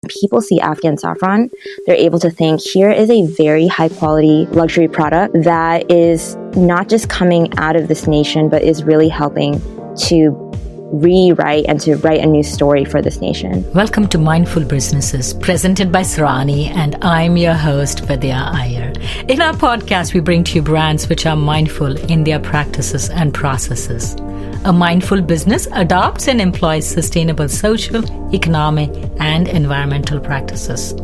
People see Afghan saffron, they're able to think, here is a very high quality luxury product that is not just coming out of this nation, but is really helping to rewrite and to write a new story for this nation. Welcome to Mindful Businesses, presented by Sarani, and I'm your host, Vidya Iyer. In our podcast, we bring to you brands which are mindful in their practices and processes. A mindful business adopts and employs sustainable social, economic, and environmental practices.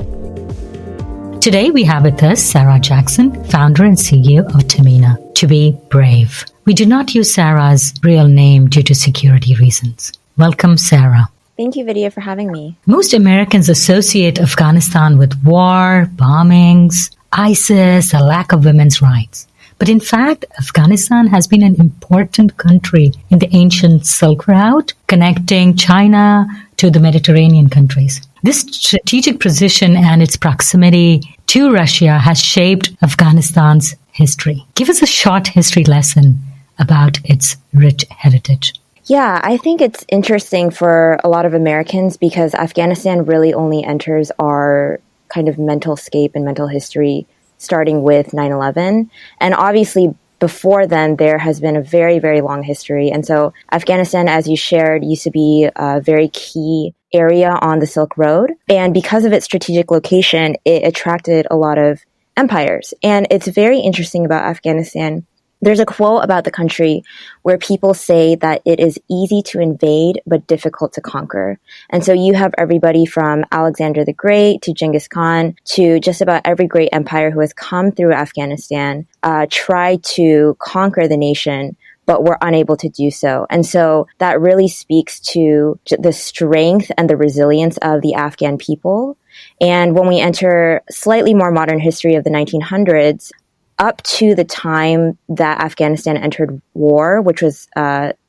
Today, we have with us Sarah Jackson, founder and CEO of Tahmina, tobebrave. We do not use Sarah's real name due to security reasons. Welcome, Sarah. Thank you, Vidya, for having me. Most Americans associate Afghanistan with war, bombings, ISIS, a lack of women's rights. But in fact, Afghanistan has been an important country in the ancient Silk Route, connecting China to the Mediterranean countries. This strategic position and its proximity to Russia has shaped Afghanistan's history. Give us a short history lesson about its rich heritage. Yeah, I think it's interesting for a lot of Americans because Afghanistan really only enters our kind of mental scape and mental history starting with 9/11. And obviously, before then, there has been a very, very long history. And so Afghanistan, as you shared, used to be a very key area on the Silk Road. And because of its strategic location, it attracted a lot of empires. And it's very interesting about Afghanistan. There's a quote about the country where people say that it is easy to invade, but difficult to conquer. And so you have everybody from Alexander the Great to Genghis Khan to just about every great empire who has come through Afghanistan, tried to conquer the nation, but were unable to do so. And so that really speaks to the strength and the resilience of the Afghan people. And when we enter slightly more modern history of the 1900s, up to the time that Afghanistan entered war, which was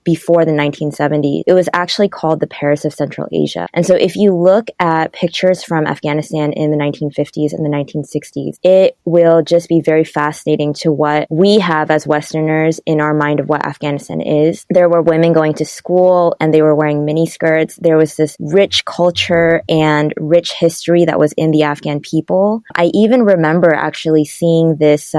before the 1970s, it was actually called the Paris of Central Asia. And so if you look at pictures from Afghanistan in the 1950s and the 1960s, it will just be very fascinating to what we have as Westerners in our mind of what Afghanistan is. There were women going to school and they were wearing miniskirts. There was this rich culture and rich history that was in the Afghan people. I even remember actually seeing this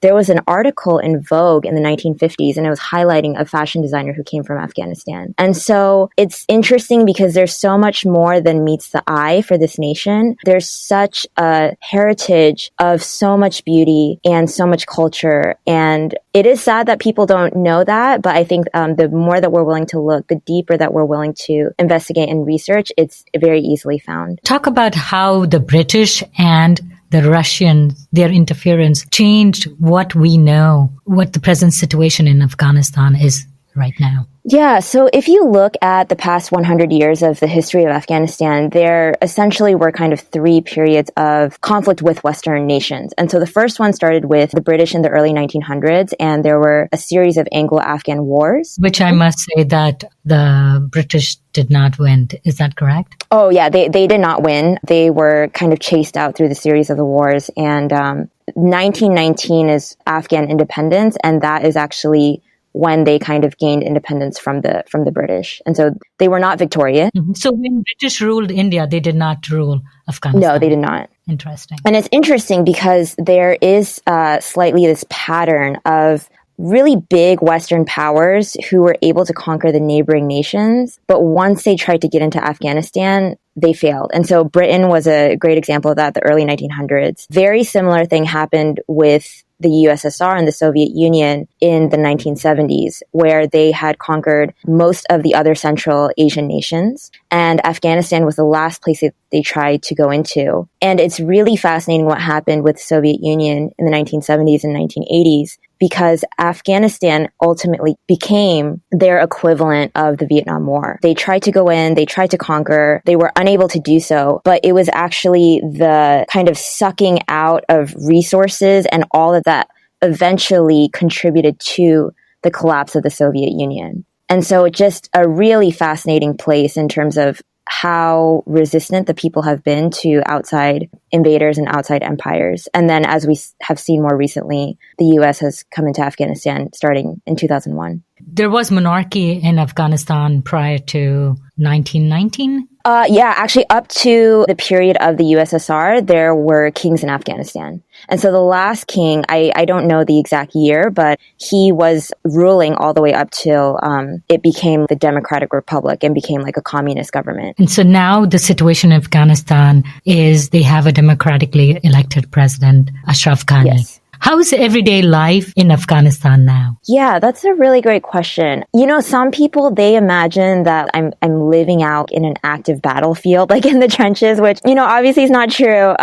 there was an article in Vogue in the 1950s, and it was highlighting a fashion designer who came from Afghanistan. And so it's interesting because there's so much more than meets the eye for this nation. There's such a heritage of so much beauty and so much culture. And it is sad that people don't know that, but I think the more that we're willing to look, the deeper that we're willing to investigate and research, it's very easily found. Talk about how the British and the Russians, their interference changed what we know, what the present situation in Afghanistan is right now. Yeah, so if you look at the past 100 years of the history of Afghanistan, there essentially were kind of three periods of conflict with Western nations. And so the first one started with the British in the early 1900s, and there were a series of Anglo-Afghan wars. Which I must say that the British did not win. Is that correct? Oh, yeah, they did not win. They were kind of chased out through the series of the wars. And 1919 is Afghan independence, and that is actually when they kind of gained independence from the British. And so they were not victorious. Mm-hmm. So when British ruled India, they did not rule Afghanistan? No, they did not. Interesting. And it's interesting because there is slightly this pattern of really big Western powers who were able to conquer the neighboring nations. But once they tried to get into Afghanistan, they failed. And so Britain was a great example of that, the early 1900s. Very similar thing happened with the USSR and the Soviet Union in the 1970s, where they had conquered most of the other Central Asian nations. And Afghanistan was the last place that they tried to go into. And it's really fascinating what happened with the Soviet Union in the 1970s and 1980s, because Afghanistan ultimately became their equivalent of the Vietnam War. They tried to go in, they tried to conquer, they were unable to do so, but it was actually the kind of sucking out of resources and all of that eventually contributed to the collapse of the Soviet Union. And so just a really fascinating place in terms of how resistant the people have been to outside invaders and outside empires. And then as we have seen more recently, the U.S. has come into Afghanistan starting in 2001. There was monarchy in Afghanistan prior to 1919. Yeah, actually up to the period of the USSR, there were kings in Afghanistan. And so the last king, I don't know the exact year, but he was ruling all the way up till it became the Democratic Republic and became like a communist government. And so now the situation in Afghanistan is they have a democratically elected president, Ashraf Ghani. Yes. How is everyday life in Afghanistan now? Yeah, that's a really great question. Some people, they imagine that I'm living out in an active battlefield, like in the trenches, which, obviously is not true.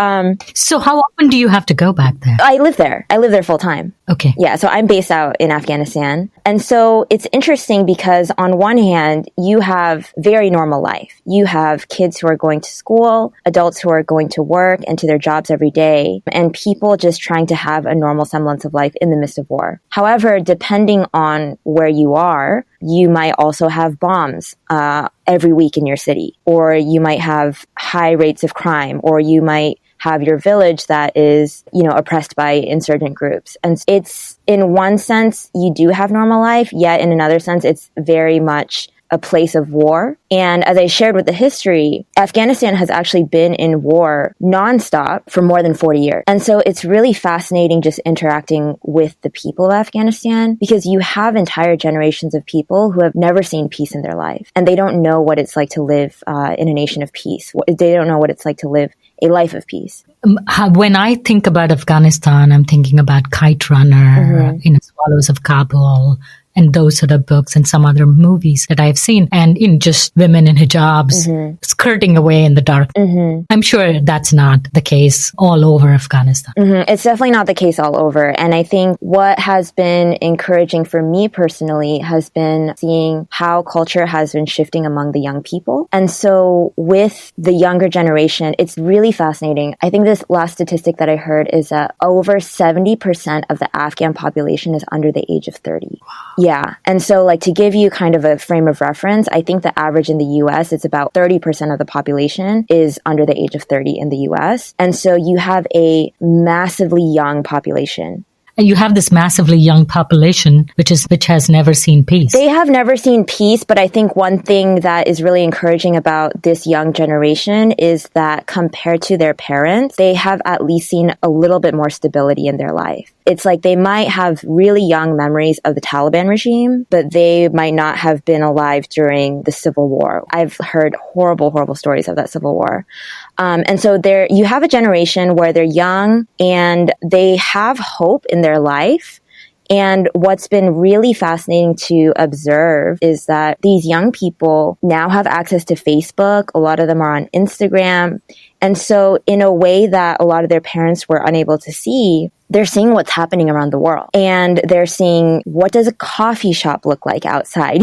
So how often do you have to go back there? I live there. I live there full time. Okay. Yeah, so I'm based out in Afghanistan. And so it's interesting because on one hand, you have very normal life. You have kids who are going to school, adults who are going to work and to their jobs every day, and people just trying to have a normal semblance of life in the midst of war. However, depending on where you are, you might also have bombs every week in your city, or you might have high rates of crime, or you might have your village that is, oppressed by insurgent groups. And it's, in one sense, you do have normal life, yet in another sense, it's very much a place of war. And as I shared with the history, Afghanistan has actually been in war nonstop for more than 40 years. And so it's really fascinating just interacting with the people of Afghanistan, because you have entire generations of people who have never seen peace in their life. And they don't know what it's like to live in a nation of peace. They don't know what it's like to live a life of peace. When I think about Afghanistan, I'm thinking about Kite Runner, Swallows of Kabul, and those sort of books and some other movies that I've seen, and just women in hijabs skirting away in the dark. I'm sure that's not the case all over Afghanistan. It's definitely not the case all over. And I think what has been encouraging for me personally has been seeing how culture has been shifting among the young people. And so with the younger generation, it's really fascinating. I think this last statistic that I heard is that over 70% of the Afghan population is under the age of 30. Wow. Yeah. And so to give you kind of a frame of reference, I think the average in the US, it's about 30% of the population is under the age of 30 in the US. And so you have a massively young population. And you have this massively young population, which has never seen peace. They have never seen peace, but I think one thing that is really encouraging about this young generation is that compared to their parents, they have at least seen a little bit more stability in their life. It's like they might have really young memories of the Taliban regime, but they might not have been alive during the Civil War. I've heard horrible, horrible stories of that Civil War. And so you have a generation where they're young and they have hope in their life. And what's been really fascinating to observe is that these young people now have access to Facebook. A lot of them are on Instagram. And so in a way that a lot of their parents were unable to see, they're seeing what's happening around the world. And they're seeing, what does a coffee shop look like outside?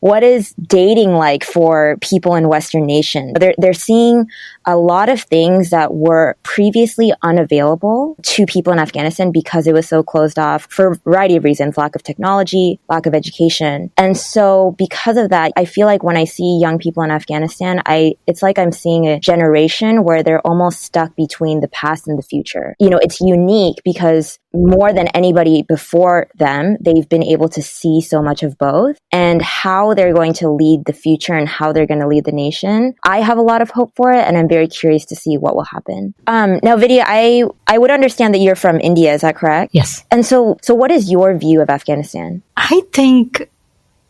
What is dating like for people in Western nations? They're seeing a lot of things that were previously unavailable to people in Afghanistan because it was so closed off for a variety of reasons, lack of technology, lack of education. And so because of that, I feel like when I see young people in Afghanistan, it's like I'm seeing a generation where they're almost stuck between the past and the future. It's unique because more than anybody before them, they've been able to see so much of both, and how they're going to lead the future and how they're going to lead the nation. I have a lot of hope for it, and I'm very curious to see what will happen. Now, Vidya, I would understand that you're from India. Is that correct? Yes. And so what is your view of Afghanistan? I think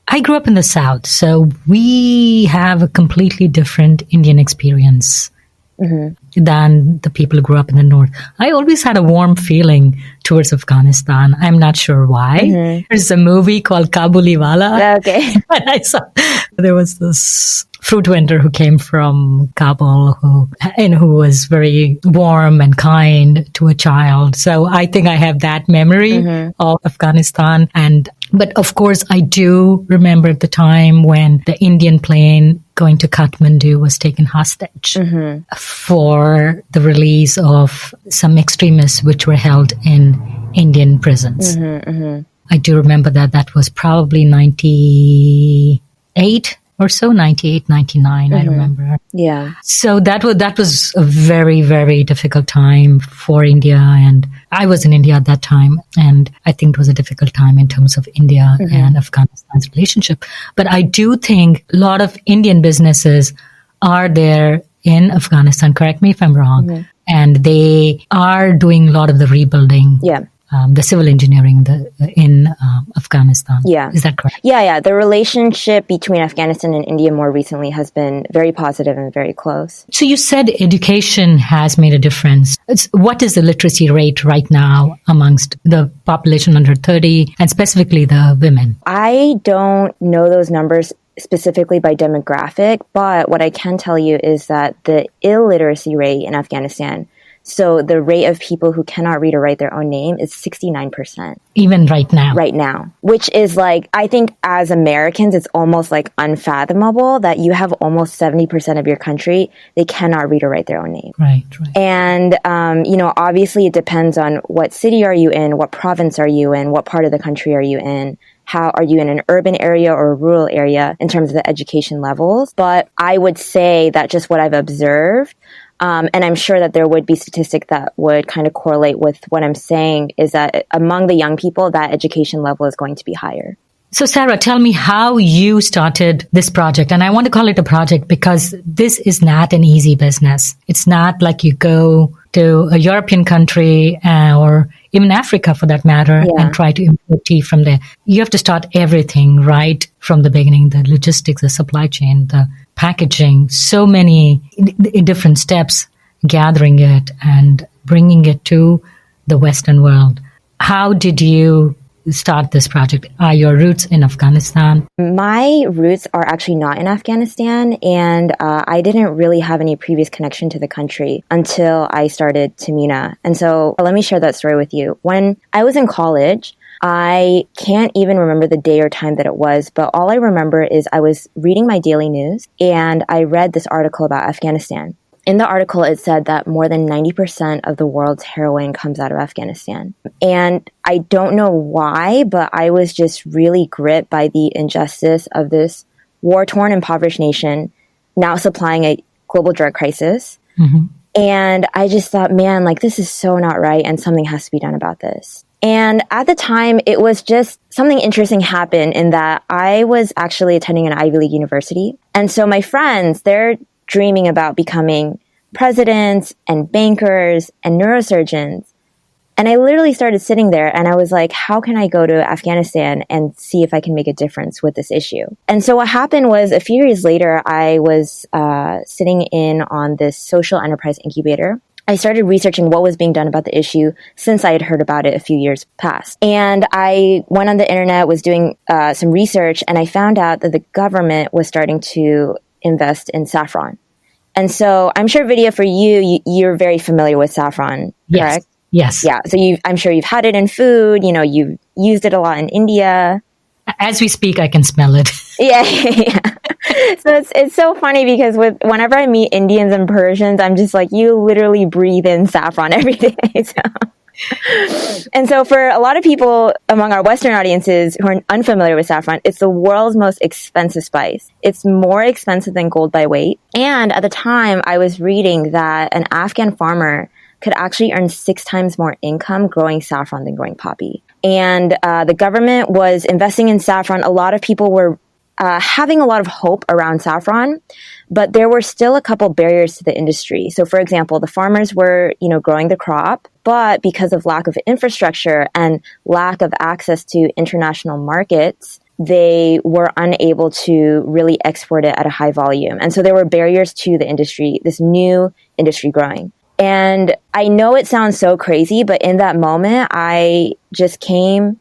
I grew up in the South, so we have a completely different Indian experience than the people who grew up in the North. I always had a warm feeling towards Afghanistan. I'm not sure why. There's a movie called Kabuliwala. Okay. And I saw there was this fruit vendor who came from Kabul who was very warm and kind to a child. So I think I have that memory of Afghanistan. But of course, I do remember the time when the Indian plane going to Kathmandu was taken hostage for the release of some extremists which were held in Indian prisons. I do remember that was probably 98 or so, 98, 99, I remember. Yeah. So that was a very, very difficult time for India. And I was in India at that time. And I think it was a difficult time in terms of India and Afghanistan's relationship. But I do think a lot of Indian businesses are there in Afghanistan. Correct me if I'm wrong. And they are doing a lot of the rebuilding. Yeah. The civil engineering in Afghanistan. Yeah. Is that correct? Yeah. The relationship between Afghanistan and India more recently has been very positive and very close. So you said education has made a difference. What is the literacy rate right now amongst the population under 30 and specifically the women? I don't know those numbers specifically by demographic, but what I can tell you is that the illiteracy rate in Afghanistan, so the rate of people who cannot read or write their own name, is 69%. Even right now? Right now. Which is like, I think as Americans, it's almost like unfathomable that you have almost 70% of your country, they cannot read or write their own name. Right. And, obviously it depends on what city are you in, what province are you in, what part of the country are you in. How are you in an urban area or a rural area in terms of the education levels? But I would say that just what I've observed, and I'm sure that there would be statistics that would kind of correlate with what I'm saying, is that among the young people, that education level is going to be higher. So Sarah, tell me how you started this project. And I want to call it a project because this is not an easy business. It's not like you go to a European country or even Africa for that matter and try to import tea from there. You have to start everything right from the beginning, the logistics, the supply chain, the packaging, so many different steps, gathering it and bringing it to the Western world. How did you start this project? Are your roots in Afghanistan? My roots are actually not in Afghanistan, and I didn't really have any previous connection to the country until I started Tahmina. And so let me share that story with you. When I was in college, I can't even remember the day or time that it was, but all I remember is I was reading my daily news and I read this article about Afghanistan. In the article, it said that more than 90% of the world's heroin comes out of Afghanistan. And I don't know why, but I was just really gripped by the injustice of this war-torn, impoverished nation now supplying a global drug crisis. And I just thought, man, like, this is so not right, and something has to be done about this. And at the time, it was just something interesting happened in that I was actually attending an Ivy League university. And so my friends, they're dreaming about becoming presidents and bankers and neurosurgeons. And I literally started sitting there and I was like, how can I go to Afghanistan and see if I can make a difference with this issue? And so what happened was a few years later, I was sitting in on this social enterprise incubator. I started researching what was being done about the issue since I had heard about it a few years past. And I went on the internet, was doing some research, and I found out that the government was starting to invest in saffron. And so I'm sure, Vidya, for you're very familiar with saffron, correct? Yes. Yeah. So I'm sure you've had it in food, you've used it a lot in India. As we speak, I can smell it. Yeah. So it's so funny because whenever I meet Indians and Persians, I'm just like, you literally breathe in saffron every day. And so for a lot of people among our Western audiences who are unfamiliar with saffron, it's the world's most expensive spice. It's more expensive than gold by weight. And at the time, I was reading that an Afghan farmer could actually earn 6 times more income growing saffron than growing poppy. And the government was investing in saffron. A lot of people were having a lot of hope around saffron, but there were still a couple barriers to the industry. So for example, the farmers were, growing the crop, but because of lack of infrastructure and lack of access to international markets, they were unable to really export it at a high volume. And so there were barriers to the industry, this new industry growing. And I know it sounds so crazy, but in that moment, I just came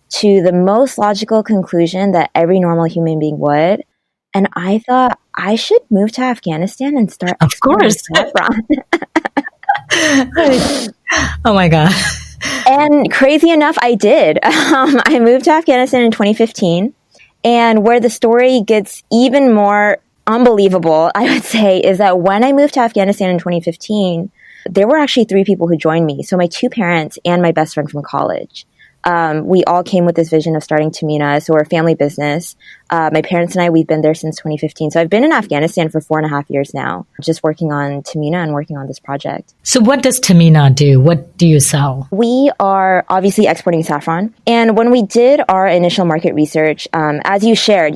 to the most logical conclusion that every normal human being would. And I thought I should move to Afghanistan and start. Of course. Saffron. Oh my God. And crazy enough, I did. I moved to Afghanistan in 2015. And where the story gets even more unbelievable, I would say, is that when I moved to Afghanistan in 2015, there were actually 3 people who joined me. So my 2 parents and my best friend from college. we all came with this vision of starting Tahmina. So we're a family business. My parents and I, we've been there since 2015. So I've been in Afghanistan for 4.5 years now, just working on Tahmina and working on this project. So what does Tahmina do? What do you sell? We are obviously exporting saffron. And when we did our initial market research, as you shared,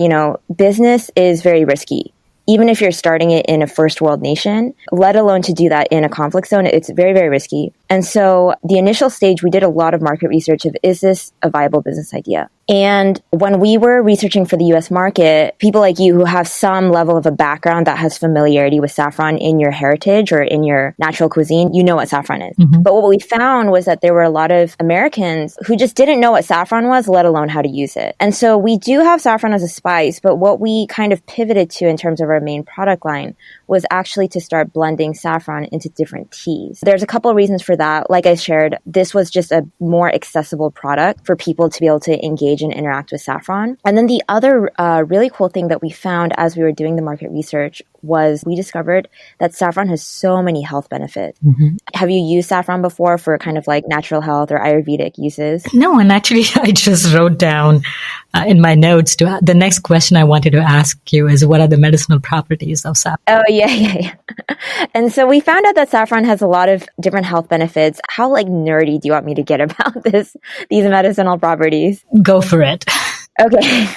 business is very risky. Even if you're starting it in a first world nation, let alone to do that in a conflict zone, it's very, very risky. And so the initial stage, we did a lot of market research of, is this a viable business idea? And when we were researching for the US market, people like you who have some level of a background that has familiarity with saffron in your heritage or in your natural cuisine, you know what saffron is. Mm-hmm. But what we found was that there were a lot of Americans who just didn't know what saffron was, let alone how to use it. And so we do have saffron as a spice, but what we kind of pivoted to in terms of our main product line was actually to start blending saffron into different teas. There's a couple of reasons for that. Like I shared, this was just a more accessible product for people to be able to engage and interact with saffron. And then the other really cool thing that we found as we were doing the market research was we discovered that saffron has so many health benefits. Mm-hmm. Have you used saffron before for kind of like natural health or Ayurvedic uses? No, and actually I just wrote down in my notes the next question I wanted to ask you is what are the medicinal properties of saffron? Oh, yeah. And so we found out that saffron has a lot of different health benefits. How nerdy do you want me to get about these medicinal properties? Go for it. Okay.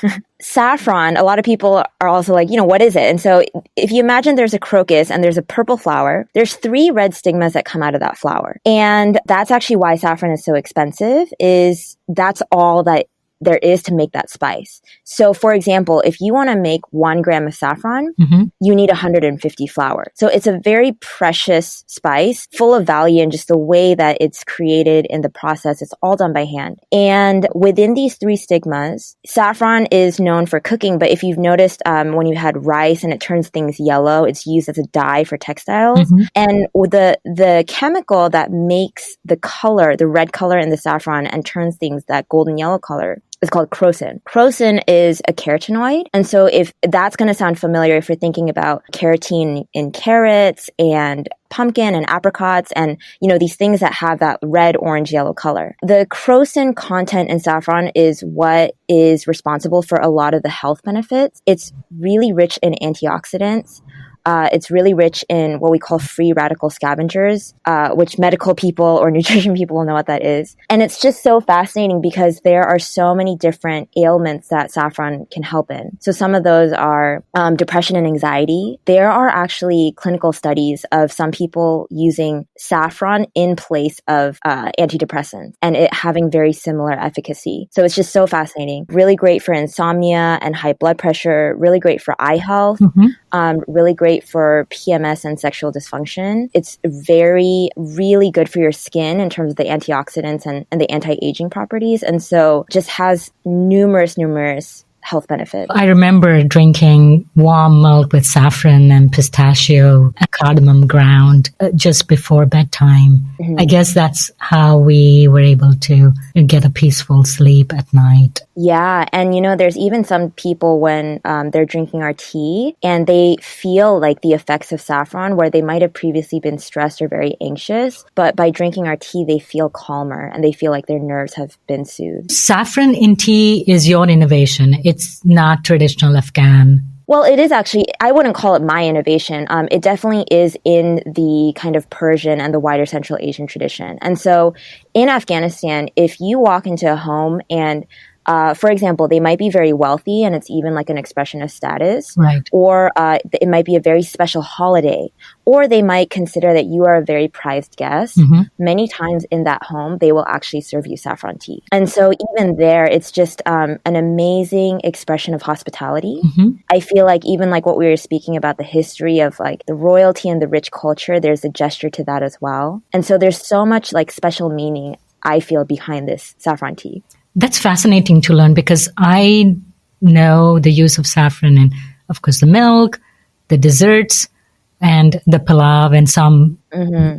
Saffron, a lot of people are also like, what is it? And so if you imagine there's a crocus and there's a purple flower, there's 3 red stigmas that come out of that flower. And that's actually why saffron is so expensive, is that's all that there is to make that spice. So for example, if you want to make 1 gram of saffron, mm-hmm. you need 150 flowers. So it's a very precious spice, full of value in just the way that it's created in the process. It's all done by hand. And within these 3 stigmas, saffron is known for cooking, but if you've noticed when you had rice and it turns things yellow, it's used as a dye for textiles. Mm-hmm. And the chemical that makes the color, the red color in the saffron and turns things that golden yellow color is called crocin. Crocin is a carotenoid. And so if that's going to sound familiar, if you're thinking about carotene in carrots and pumpkin and apricots and, these things that have that red, orange, yellow color. The crocin content in saffron is what is responsible for a lot of the health benefits. It's really rich in antioxidants. It's really rich in what we call free radical scavengers, which medical people or nutrition people will know what that is. And it's just so fascinating because there are so many different ailments that saffron can help in. So some of those are depression and anxiety. There are actually clinical studies of some people using saffron in place of antidepressants and it having very similar efficacy. So it's just so fascinating. Really great for insomnia and high blood pressure, really great for eye health, really great for PMS and sexual dysfunction. It's really good for your skin in terms of the antioxidants and the anti-aging properties. And so just has numerous health benefits. I remember drinking warm milk with saffron and pistachio and cardamom ground just before bedtime. Mm-hmm. I guess that's how we were able to get a peaceful sleep at night. Yeah. And, there's even some people when they're drinking our tea and they feel like the effects of saffron where they might have previously been stressed or very anxious, but by drinking our tea, they feel calmer and they feel like their nerves have been soothed. Saffron in tea is your innovation. It's not traditional Afghan. Well, it is actually, I wouldn't call it my innovation. It definitely is in the kind of Persian and the wider Central Asian tradition. And so in Afghanistan, if you walk into a home and for example, they might be very wealthy and it's even like an expression of status. Right. Or it might be a very special holiday. Or they might consider that you are a very prized guest. Mm-hmm. Many times in that home, they will actually serve you saffron tea. And so even there, it's just an amazing expression of hospitality. Mm-hmm. I feel like even like what we were speaking about, the history of like the royalty and the rich culture, there's a gesture to that as well. And so there's so much like special meaning, I feel, behind this saffron tea. That's fascinating to learn because I know the use of saffron in, of course, the milk, the desserts, and the pilav and some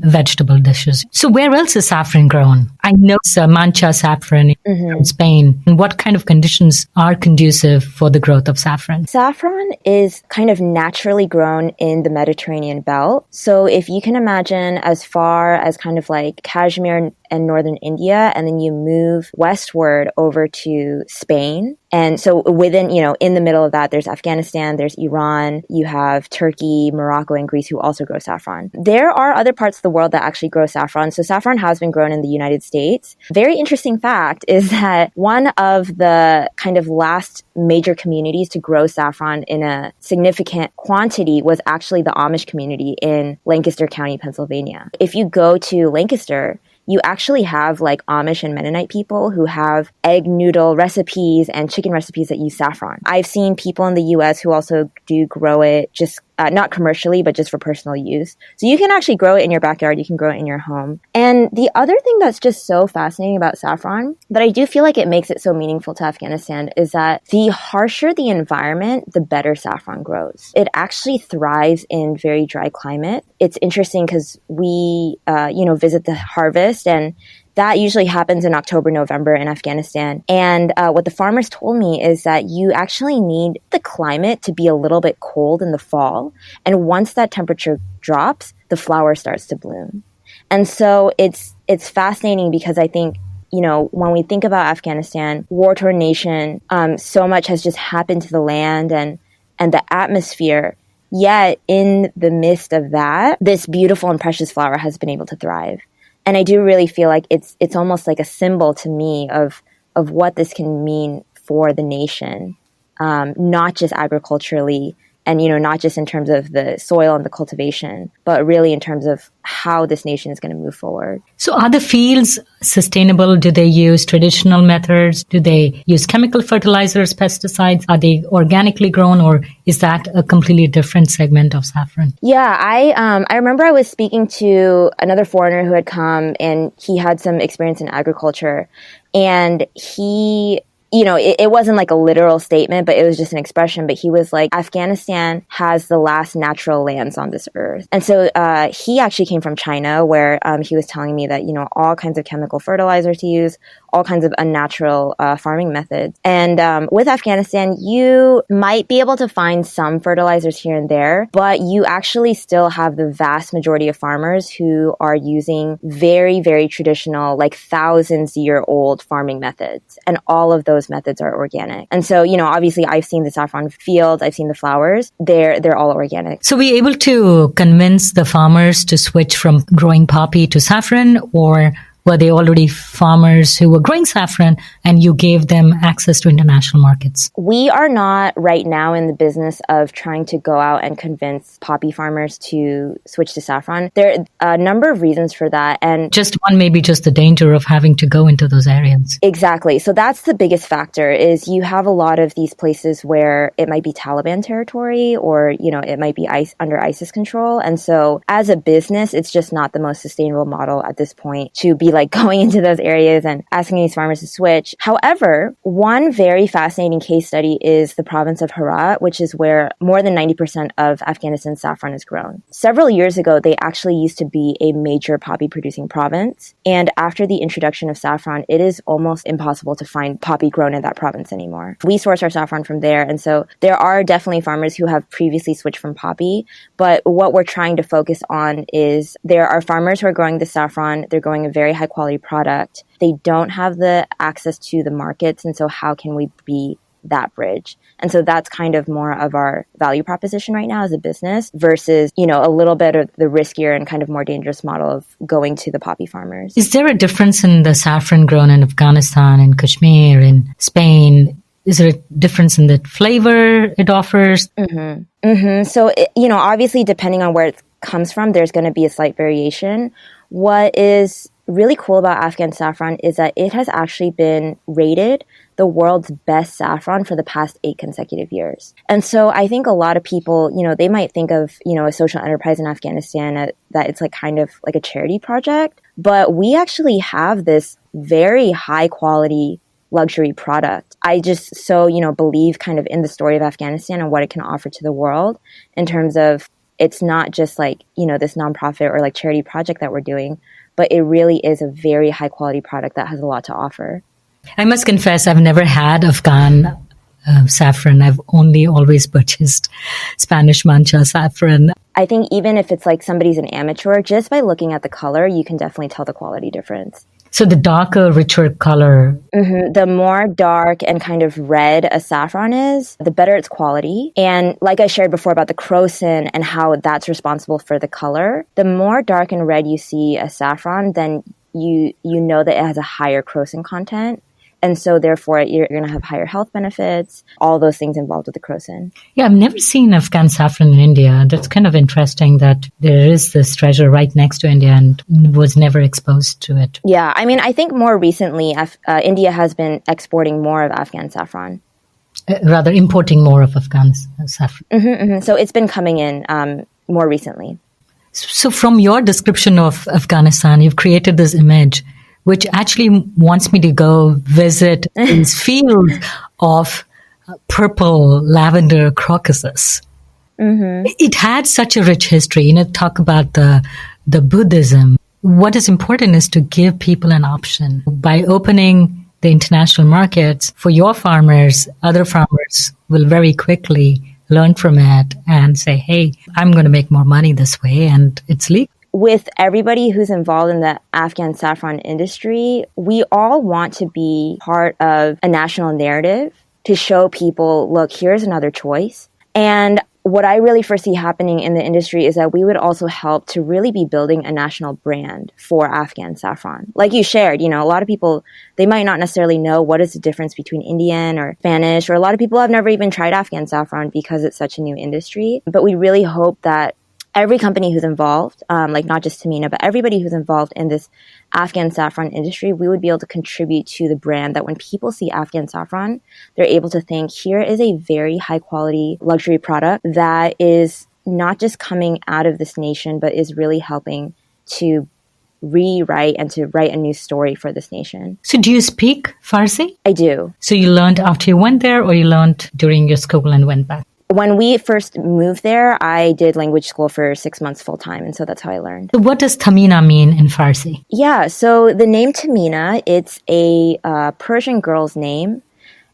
vegetable dishes. So where else is saffron grown? I know it's Mancha saffron in Spain. And what kind of conditions are conducive for the growth of saffron? Saffron is kind of naturally grown in the Mediterranean belt. So if you can imagine as far as kind of like Kashmir and northern India, and then you move westward over to Spain. And so within, in the middle of that, there's Afghanistan, there's Iran, you have Turkey, Morocco, and Greece who also grow saffron. There are other parts of the world that actually grow saffron. So saffron has been grown in the United States. Very interesting fact is that one of the kind of last major communities to grow saffron in a significant quantity was actually the Amish community in Lancaster County, Pennsylvania. If you go to Lancaster, you actually have like Amish and Mennonite people who have egg noodle recipes and chicken recipes that use saffron. I've seen people in the US who also do grow it just not commercially, but just for personal use. So you can actually grow it in your backyard. You can grow it in your home. And the other thing that's just so fascinating about saffron that I do feel like it makes it so meaningful to Afghanistan is that the harsher the environment, the better saffron grows. It actually thrives in very dry climate. It's interesting because we, visit the harvest, and that usually happens in October, November in Afghanistan. And what the farmers told me is that you actually need the climate to be a little bit cold in the fall. And once that temperature drops, the flower starts to bloom. And so it's fascinating because I think, when we think about Afghanistan, war-torn nation, so much has just happened to the land and the atmosphere. Yet in the midst of that, this beautiful and precious flower has been able to thrive. And I do really feel like it's almost like a symbol to me of what this can mean for the nation, not just agriculturally and, not just in terms of the soil and the cultivation, but really in terms of how this nation is going to move forward. So are the fields sustainable? Do they use traditional methods? Do they use chemical fertilizers, pesticides? Are they organically grown, or is that a completely different segment of saffron? Yeah, I remember I was speaking to another foreigner who had come, and he had some experience in agriculture, and he it wasn't like a literal statement, but it was just an expression. But he was like, Afghanistan has the last natural lands on this earth. And so he actually came from China, where he was telling me that, all kinds of chemical fertilizers to use, all kinds of unnatural farming methods. And with Afghanistan, you might be able to find some fertilizers here and there, but you actually still have the vast majority of farmers who are using very, very traditional, like thousands-year-old farming methods. And all of those methods are organic. And so, obviously I've seen the saffron fields, I've seen the flowers, they're all organic. So were you able to convince the farmers to switch from growing poppy to saffron, or were they already farmers who were growing saffron and you gave them access to international markets? We are not right now in the business of trying to go out and convince poppy farmers to switch to saffron. There are a number of reasons for that. And just one, maybe just the danger of having to go into those areas. Exactly. So that's the biggest factor is you have a lot of these places where it might be Taliban territory or, it might be under ISIS control. And so as a business, it's just not the most sustainable model at this point to be like going into those areas and asking these farmers to switch. However, one very fascinating case study is the province of Herat, which is where more than 90% of Afghanistan's saffron is grown. Several years ago, they actually used to be a major poppy producing province. And after the introduction of saffron, it is almost impossible to find poppy grown in that province anymore. We source our saffron from there. And so there are definitely farmers who have previously switched from poppy. But what we're trying to focus on is there are farmers who are growing the saffron. They're growing a very high quality product. They don't have the access to the markets. And so how can we be that bridge? And so that's kind of more of our value proposition right now as a business versus, a little bit of the riskier and kind of more dangerous model of going to the poppy farmers. Is there a difference in the saffron grown in Afghanistan, in Kashmir, in Spain? Is there a difference in the flavor it offers? So, obviously, depending on where it comes from, there's going to be a slight variation. What is really cool about Afghan saffron is that it has actually been rated the world's best saffron for the past 8 consecutive years. And so I think a lot of people, they might think of, a social enterprise in Afghanistan that it's like kind of like a charity project, but we actually have this very high quality luxury product. I just so, believe kind of in the story of Afghanistan and what it can offer to the world in terms of it's not just like, this nonprofit or like charity project that we're doing, but it really is a very high quality product that has a lot to offer. I must confess, I've never had Afghan saffron. I've only always purchased Spanish mancha saffron. I think even if it's like somebody's an amateur, just by looking at the color, you can definitely tell the quality difference. So the darker, richer color. Mm-hmm. The more dark and kind of red a saffron is, the better its quality. And like I shared before about the crocin and how that's responsible for the color, the more dark and red you see a saffron, then you know that it has a higher crocin content. And so therefore, you're going to have higher health benefits, all those things involved with the crocin. Yeah, I've never seen Afghan saffron in India. That's kind of interesting that there is this treasure right next to India and was never exposed to it. Yeah, I mean, I think more recently, India has been exporting more of Afghan saffron. Rather, importing more of Afghan saffron. Mm-hmm, mm-hmm. So it's been coming in more recently. So from your description of Afghanistan, you've created this image which actually wants me to go visit these fields of purple lavender crocuses. Mm-hmm. It had such a rich history. Talk about the Buddhism. What is important is to give people an option. By opening the international markets for your farmers, other farmers will very quickly learn from it and say, hey, I'm going to make more money this way, and it's legal. With everybody who's involved in the Afghan saffron industry, we all want to be part of a national narrative to show people, look, here's another choice. And what I really foresee happening in the industry is that we would also help to really be building a national brand for Afghan saffron. Like you shared, a lot of people, they might not necessarily know what is the difference between Indian or Spanish, or a lot of people have never even tried Afghan saffron because it's such a new industry. But we really hope that every company who's involved, like not just Tahmina, but everybody who's involved in this Afghan saffron industry, we would be able to contribute to the brand that when people see Afghan saffron, they're able to think, here is a very high quality luxury product that is not just coming out of this nation, but is really helping to rewrite and to write a new story for this nation. So do you speak Farsi? I do. So you learned after you went there, or you learned during your school and went back? When we first moved there, I did language school for 6 months full time. And so that's how I learned. So what does Tahmina mean in Farsi? Yeah, so the name Tahmina, it's a Persian girl's name.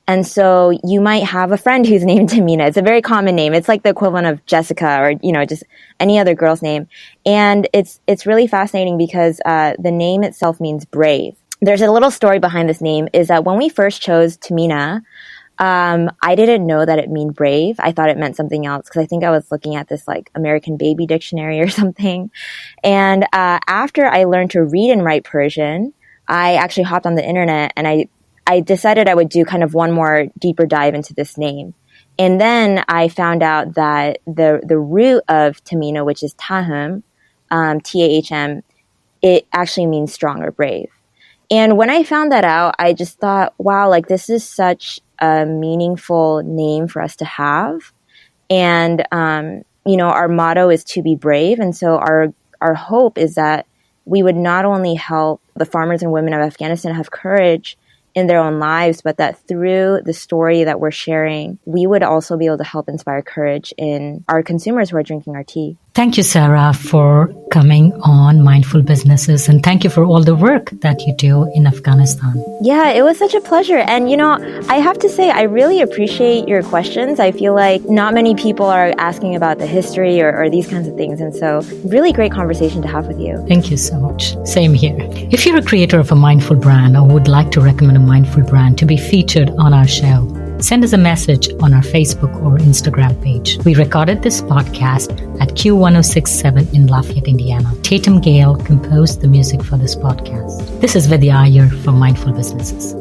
And so you might have a friend who's named Tahmina. It's a very common name. It's like the equivalent of Jessica or, just any other girl's name. And it's really fascinating because the name itself means brave. There's a little story behind this name is that when we first chose Tahmina, I didn't know that it meant brave. I thought it meant something else because I think I was looking at this like American Baby Dictionary or something. And after I learned to read and write Persian, I actually hopped on the internet and I decided I would do kind of one more deeper dive into this name. And then I found out that the root of Tahmina, which is Tahm, T-A-H-M, it actually means strong or brave. And when I found that out, I just thought, wow, like this is such a meaningful name for us to have. And, our motto is to be brave. And so our hope is that we would not only help the farmers and women of Afghanistan have courage in their own lives, but that through the story that we're sharing, we would also be able to help inspire courage in our consumers who are drinking our tea. Thank you, Sarah, for coming on Mindful Businesses. And thank you for all the work that you do in Afghanistan. Yeah, it was such a pleasure. And, I have to say, I really appreciate your questions. I feel like not many people are asking about the history or these kinds of things. And so really great conversation to have with you. Thank you so much. Same here. If you're a creator of a mindful brand or would like to recommend a mindful brand to be featured on our show, send us a message on our Facebook or Instagram page. We recorded this podcast at Q1067 in Lafayette, Indiana. Tatum Gale composed the music for this podcast. This is Vidya Iyer from Mindful Businesses.